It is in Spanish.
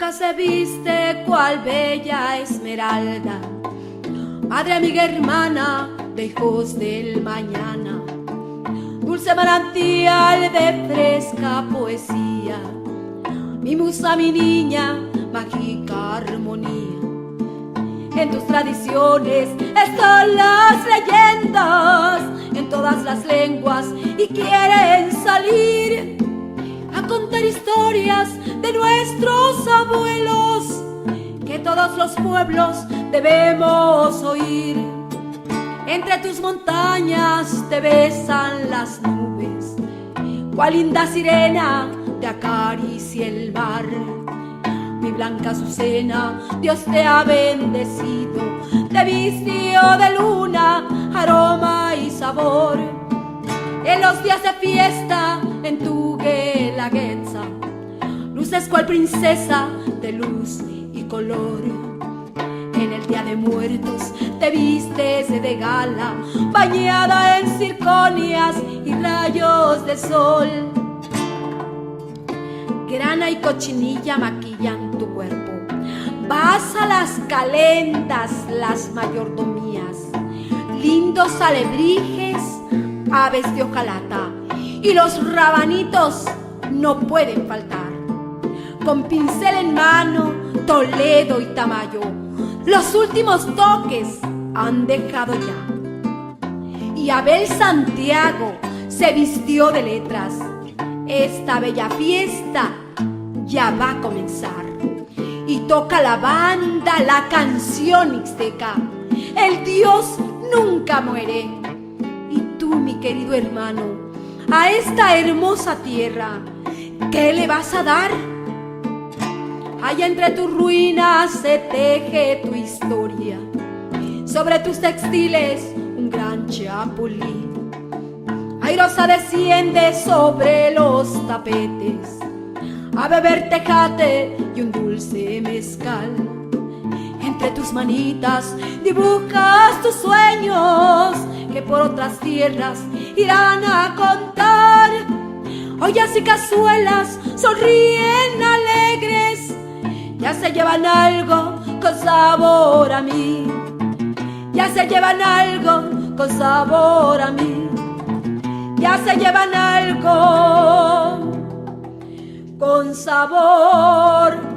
hija se viste cual bella esmeralda, madre, amiga, hermana de hijos del mañana, dulce manantial de fresca poesía, mi musa, mi niña, mágica armonía. En tus tradiciones están las leyendas, en todas las lenguas, y quieren salir a contar historias de nuestros abuelos que todos los pueblos debemos oír. Entre tus montañas te besan las nubes, cual linda sirena te acaricia el mar. Mi blanca azucena, Dios te ha bendecido, te vistió de luna, aroma y sabor. En los días de fiesta, en tu guelaguetza, luces cual princesa de luz y color. En el día de muertos te vistes de gala, bañada en circonias y rayos de sol. Grana y cochinilla maquillan tu cuerpo, vas a las calendas, las mayordomías, lindos alebrijes, aves de hojalata, y los rabanitos no pueden faltar. Con pincel en mano, Toledo y Tamayo, los últimos toques han dejado ya. Y Abel Santiago se vistió de letras. Esta bella fiesta ya va a comenzar. Y toca la banda la canción mixteca, el Dios nunca muere. Y tú, mi querido hermano, a esta hermosa tierra, ¿qué le vas a dar? Allá entre tus ruinas se teje tu historia, sobre tus textiles un gran chapulín. Airosa desciende sobre los tapetes a beber tejate y un dulce mezcal. Entre tus manitas dibujas tus sueños que por otras tierras irán a contar. Ollas y cazuelas sonríen alegres, ya se llevan algo con sabor a mí. Ya se llevan algo con sabor a mí. Ya se llevan algo con sabor